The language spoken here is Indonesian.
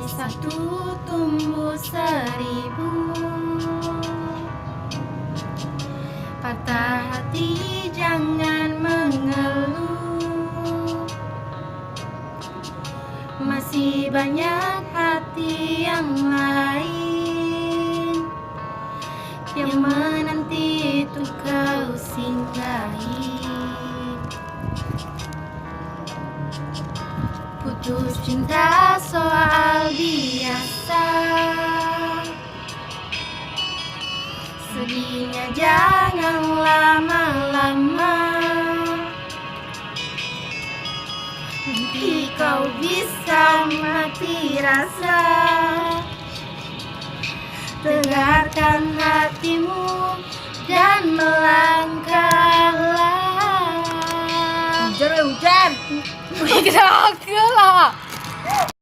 Satu tumbuh seribu. Patah hati jangan mengeluh, masih banyak hati yang lain yang menanti untuk kau singgahi. Putus cinta soal biasa, sedihnya jangan lama-lama, nanti kau bisa mati rasa. Tegarkan hatimu dan melangkahlah. Hujan. Kenapa lah?